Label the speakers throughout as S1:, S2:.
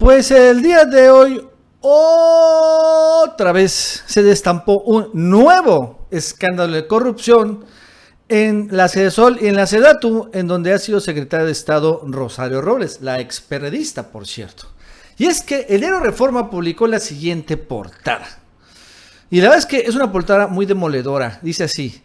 S1: Pues el día de hoy otra vez se destampó un nuevo escándalo de corrupción en la Sedesol y en la Sedatu, en donde ha sido secretaria de Estado Rosario Robles, la experredista, por cierto. Y es que el diario Reforma publicó la siguiente portada. Y la verdad es que es una portada muy demoledora. Dice así: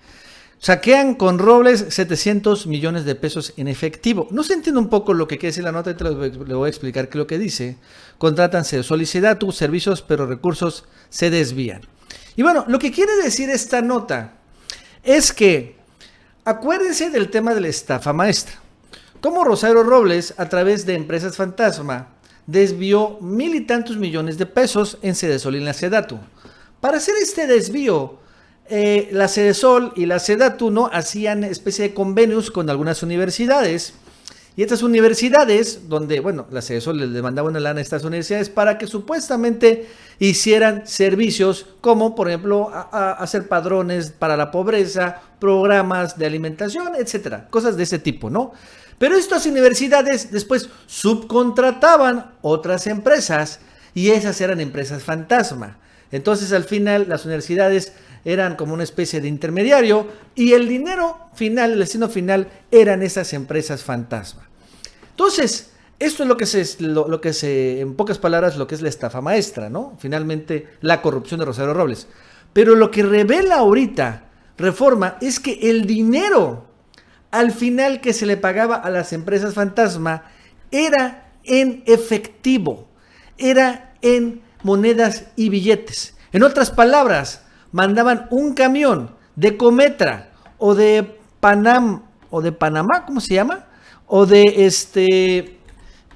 S1: saquean con Robles 700 millones de pesos en efectivo. No se entiende un poco lo que quiere decir la nota, le voy a explicar qué es lo que dice. Contratan Sedesol y Sedatu, servicios, pero recursos se desvían. Y bueno, lo que quiere decir esta nota es que acuérdense del tema de la estafa maestra. Cómo Rosario Robles, a través de empresas fantasma, desvió 1,000 y tantos millones de pesos en Sedesol y en la Sedatu. Para hacer este desvío, la Sedesol y la Sedatu, ¿no?, hacían especie de convenios con algunas universidades. Y estas universidades, donde, bueno, la Sedesol les demandaba una lana a estas universidades para que supuestamente hicieran servicios como, por ejemplo, hacer padrones para la pobreza, programas de alimentación, etcétera. Cosas de ese tipo, ¿no? Pero estas universidades después subcontrataban otras empresas y esas eran empresas fantasma. Entonces, al final, las universidades eran como una especie de intermediario y el dinero final, el destino final, eran esas empresas fantasma. Entonces, esto es lo que se, en pocas palabras, lo que es la estafa maestra, ¿no? Finalmente, la corrupción de Rosario Robles. Pero lo que revela ahorita Reforma es que el dinero, al final, que se le pagaba a las empresas fantasma, era en efectivo, era en monedas y billetes. En otras palabras, mandaban un camión de Cometra o de Panamá, ¿cómo se llama? O de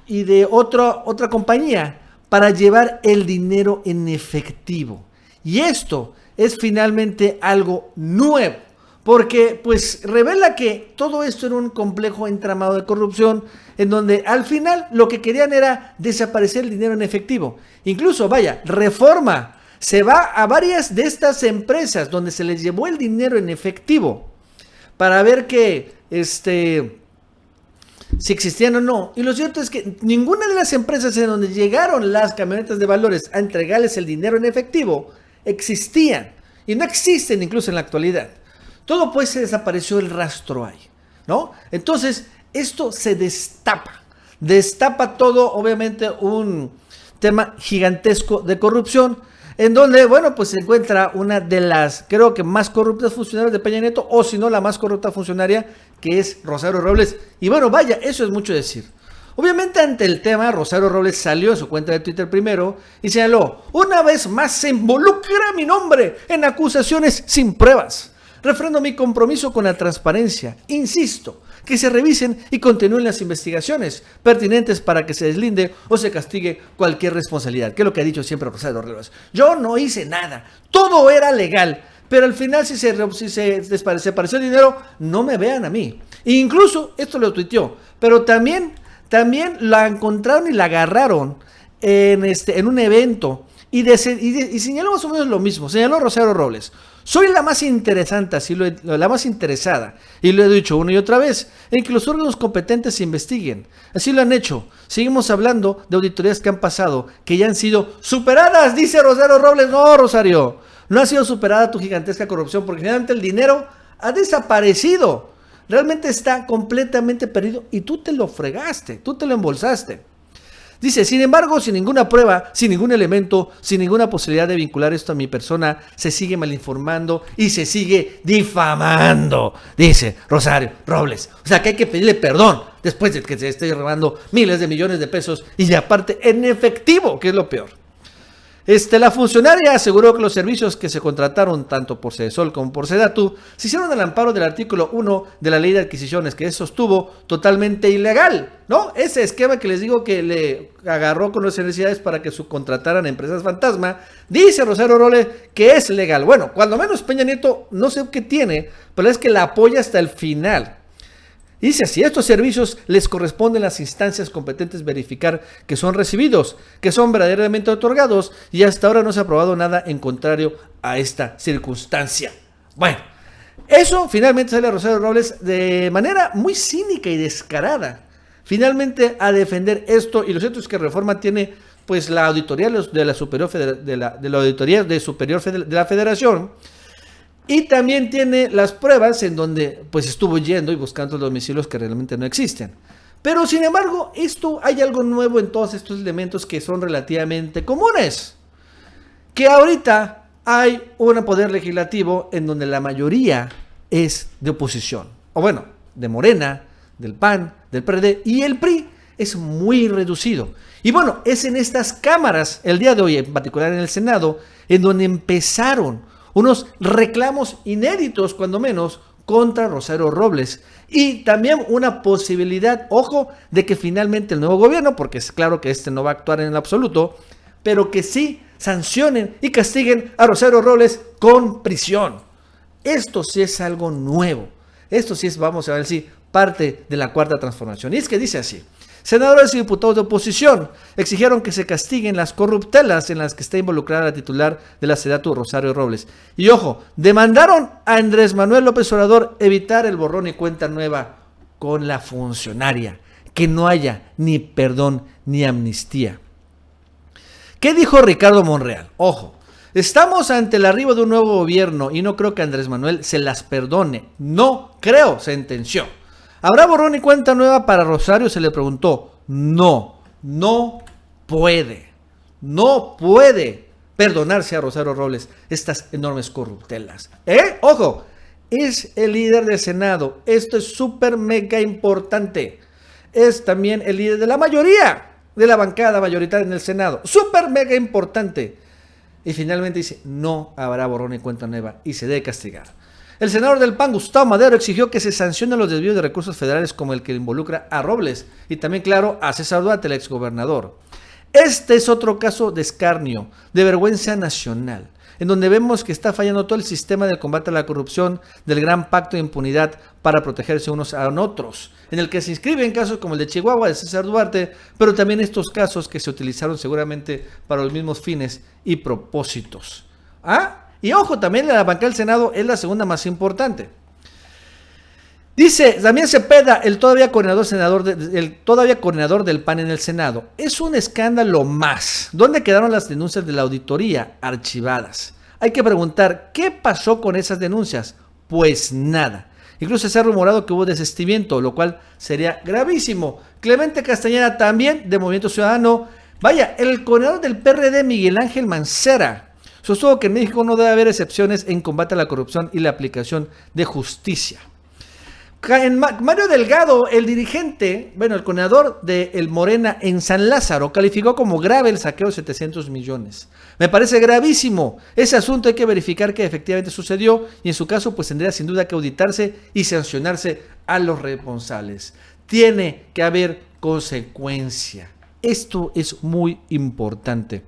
S1: y de otra compañía para llevar el dinero en efectivo. Y esto es finalmente algo nuevo, porque pues revela que todo esto era un complejo entramado de corrupción, en donde al final lo que querían era desaparecer el dinero en efectivo. Incluso, vaya, Reforma se va a varias de estas empresas donde se les llevó el dinero en efectivo para ver que si existían o no. Y lo cierto es que ninguna de las empresas en donde llegaron las camionetas de valores a entregarles el dinero en efectivo existían. Y no existen incluso en la actualidad. Todo pues se desapareció el rastro ahí, ¿no? Entonces, esto se destapa todo, obviamente, un tema gigantesco de corrupción, en donde, bueno, pues se encuentra una de las, creo que más corruptas funcionarias de Peña Nieto, o si no la más corrupta funcionaria, que es Rosario Robles. Y bueno, vaya, eso es mucho decir. Obviamente, ante el tema, Rosario Robles salió a su cuenta de Twitter primero y señaló: una vez más se involucra mi nombre en acusaciones sin pruebas. Refrendo mi compromiso con la transparencia. Insisto, que se revisen y continúen las investigaciones pertinentes para que se deslinde o se castigue cualquier responsabilidad, que es lo que ha dicho siempre Rosario Robles. Yo no hice nada, todo era legal, pero al final si se desapareció el dinero, no me vean a mí. E incluso, esto lo tuiteó, pero también la encontraron y la agarraron en un evento y señaló más o menos lo mismo. Señaló Rosario Robles: soy la más interesante, la más interesada, y lo he dicho una y otra vez, en que los órganos competentes se investiguen. Así lo han hecho. Seguimos hablando de auditorías que han pasado, que ya han sido superadas, dice Rosario Robles. No, Rosario, no ha sido superada tu gigantesca corrupción, porque finalmente el dinero ha desaparecido. Realmente está completamente perdido y tú te lo fregaste, tú te lo embolsaste. Dice: sin embargo, sin ninguna prueba, sin ningún elemento, sin ninguna posibilidad de vincular esto a mi persona, se sigue malinformando y se sigue difamando, dice Rosario Robles. O sea que hay que pedirle perdón después de que se esté robando miles de millones de pesos y aparte en efectivo, que es lo peor. La funcionaria aseguró que los servicios que se contrataron tanto por Sedesol como por Sedatu se hicieron al amparo del artículo 1 de la ley de adquisiciones, que sostuvo totalmente ilegal, ¿no? Ese esquema que les digo que le agarró con las universidades para que subcontrataran a empresas fantasma, dice Rosario Robles que es legal. Bueno, cuando menos Peña Nieto, no sé qué tiene, pero es que la apoya hasta el final. Dice así: estos servicios les corresponden a las instancias competentes verificar que son recibidos, que son verdaderamente otorgados, y hasta ahora no se ha aprobado nada en contrario a esta circunstancia. Bueno, eso finalmente sale Rosario Robles de manera muy cínica y descarada, finalmente a defender esto, y lo cierto es que Reforma tiene pues la auditoría de la Superior de la Auditoría de Superior de la Federación, y también tiene las pruebas en donde pues estuvo yendo y buscando domicilios que realmente no existen. Pero sin embargo, hay algo nuevo en todos estos elementos que son relativamente comunes. Que ahorita hay un poder legislativo en donde la mayoría es de oposición. O bueno, de Morena, del PAN, del PRD, y el PRI es muy reducido. Y bueno, es en estas cámaras, el día de hoy, en particular en el Senado, en donde empezaron unos reclamos inéditos, cuando menos, contra Rosario Robles. Y también una posibilidad, ojo, de que finalmente el nuevo gobierno, porque es claro que este no va a actuar en el absoluto, pero que sí sancionen y castiguen a Rosario Robles con prisión. Esto sí es algo nuevo. Esto sí es, vamos a ver si parte de la cuarta transformación. Y es que dice así: senadores y diputados de oposición exigieron que se castiguen las corruptelas en las que está involucrada la titular de la SEDATU, Rosario Robles. Y ojo, demandaron a Andrés Manuel López Obrador evitar el borrón y cuenta nueva con la funcionaria, que no haya ni perdón ni amnistía. ¿Qué dijo Ricardo Monreal? Ojo, estamos ante el arribo de un nuevo gobierno y no creo que Andrés Manuel se las perdone. No creo, sentenció. ¿Habrá borrón y cuenta nueva para Rosario? Se le preguntó. No puede perdonarse a Rosario Robles estas enormes corruptelas. Ojo, es el líder del Senado. Esto es súper mega importante. Es también el líder de la mayoría de la bancada mayoritaria en el Senado. Súper mega importante. Y finalmente dice, no habrá borrón y cuenta nueva y se debe castigar. El senador del PAN, Gustavo Madero, exigió que se sancionen los desvíos de recursos federales como el que involucra a Robles y también, claro, a César Duarte, el exgobernador. Este es otro caso de escarnio, de vergüenza nacional, en donde vemos que está fallando todo el sistema de combate a la corrupción del gran pacto de impunidad para protegerse unos a otros, en el que se inscriben casos como el de Chihuahua, de César Duarte, pero también estos casos que se utilizaron seguramente para los mismos fines y propósitos. Y ojo, también la bancada del Senado es la segunda más importante. Dice Damián Cepeda, el todavía coordinador del PAN en el Senado: es un escándalo más. ¿Dónde quedaron las denuncias de la auditoría archivadas? Hay que preguntar, ¿qué pasó con esas denuncias? Pues nada. Incluso se ha rumorado que hubo desistimiento, lo cual sería gravísimo. Clemente Castañeda, también de Movimiento Ciudadano. Vaya, el coordinador del PRD, Miguel Ángel Mancera, sostuvo que en México no debe haber excepciones en combate a la corrupción y la aplicación de justicia. Mario Delgado, el dirigente, el coordinador de El Morena en San Lázaro, calificó como grave el saqueo de 700 millones. Me parece gravísimo. Ese asunto hay que verificar que efectivamente sucedió y en su caso pues tendría sin duda que auditarse y sancionarse a los responsables. Tiene que haber consecuencia. Esto es muy importante.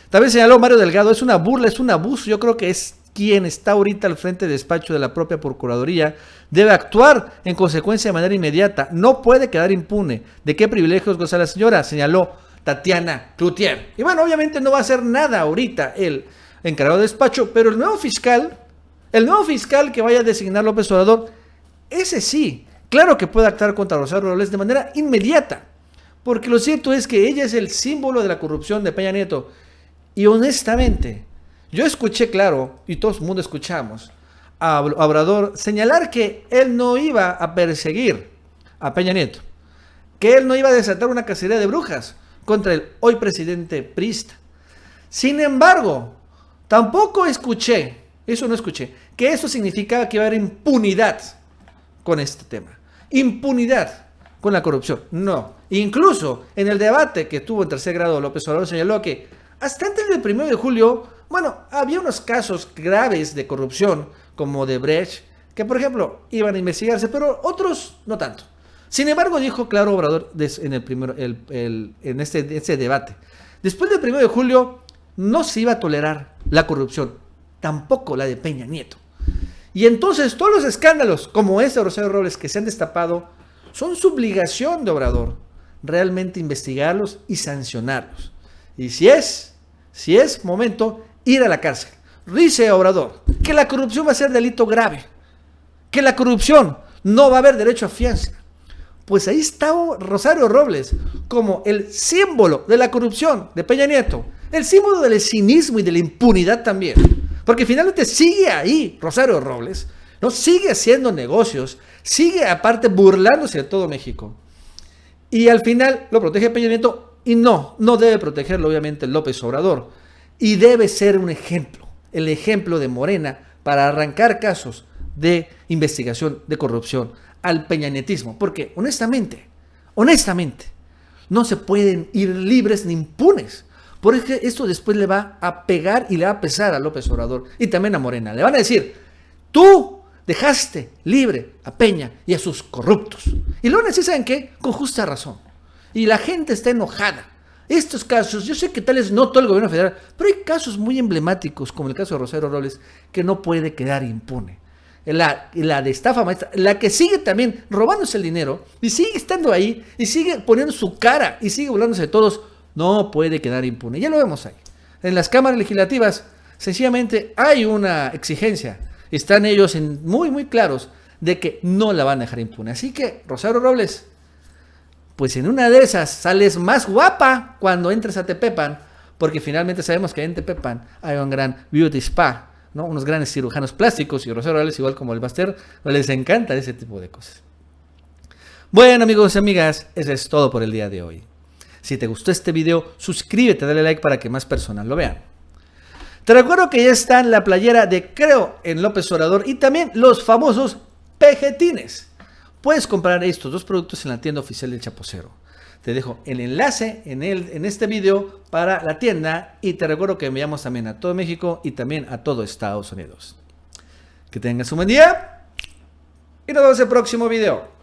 S1: También señaló Mario Delgado, es una burla, es un abuso. Yo creo que es quien está ahorita al frente de despacho de la propia Procuraduría, debe actuar en consecuencia de manera inmediata. No puede quedar impune. ¿De qué privilegios goza la señora?, señaló Tatiana Cloutier. Y bueno, obviamente no va a hacer nada ahorita el encargado de despacho, pero el nuevo fiscal que vaya a designar López Obrador, ese sí, claro que puede actuar contra Rosario Robles de manera inmediata. Porque lo cierto es que ella es el símbolo de la corrupción de Peña Nieto. Y honestamente, yo escuché, claro, y todo el mundo escuchamos, a Obrador señalar que él no iba a perseguir a Peña Nieto, que él no iba a desatar una cacería de brujas contra el hoy presidente priista. Sin embargo, tampoco escuché, que eso significaba que iba a haber impunidad con este tema. Impunidad con la corrupción. No. Incluso en el debate que tuvo en tercer grado, López Obrador señaló que hasta antes del 1 de julio, había unos casos graves de corrupción, como de Brecht, que por ejemplo iban a investigarse, pero otros no tanto. Sin embargo, dijo claro Obrador en este debate: después del 1 de julio no se iba a tolerar la corrupción, tampoco la de Peña Nieto. Y entonces todos los escándalos, como este de Rosario Robles, que se han destapado, son su obligación de Obrador, realmente investigarlos y sancionarlos. Y si es momento, ir a la cárcel. Dice Obrador que la corrupción va a ser delito grave, que la corrupción no va a haber derecho a fianza, Pues ahí está Rosario Robles como el símbolo de la corrupción de Peña Nieto, el símbolo del cinismo y de la impunidad también, porque finalmente sigue ahí Rosario Robles, ¿no? Sigue haciendo negocios, sigue aparte burlándose de todo México, y al final lo protege Peña Nieto, y no debe protegerlo obviamente López Obrador, y debe ser un ejemplo, el ejemplo de Morena para arrancar casos de investigación de corrupción al peñanetismo, porque honestamente, no se pueden ir libres ni impunes, porque esto después le va a pegar y le va a pesar a López Obrador y también a Morena. Le van a decir, tú dejaste libre a Peña y a sus corruptos. Y luego decir, ¿saben qué? Con justa razón. Y la gente está enojada. Estos casos, yo sé que tal vez no todo el gobierno federal, pero hay casos muy emblemáticos, como el caso de Rosario Robles, que no puede quedar impune. La de estafa maestra, la que sigue también robándose el dinero y sigue estando ahí y sigue poniendo su cara y sigue burlándose de todos, no puede quedar impune. Ya lo vemos ahí. En las cámaras legislativas, sencillamente hay una exigencia. Están ellos muy claros de que no la van a dejar impune. Así que, Rosario Robles, pues en una de esas sales más guapa cuando entres a Tepepan, porque finalmente sabemos que en Tepepan hay un gran beauty spa, ¿no? Unos grandes cirujanos plásticos, y Rosario Robles, igual como el Baster, les encanta ese tipo de cosas. Bueno, amigos y amigas, eso es todo por el día de hoy. Si te gustó este video, suscríbete, dale like para que más personas lo vean. Te recuerdo que ya está en la playera de Creo en López Obrador y también los famosos pejetines. Puedes comprar estos dos productos en la tienda oficial del Chapucero. Te dejo el enlace en este video para la tienda y te recuerdo que enviamos también a todo México y también a todo Estados Unidos. Que tengas un buen día y nos vemos en el próximo video.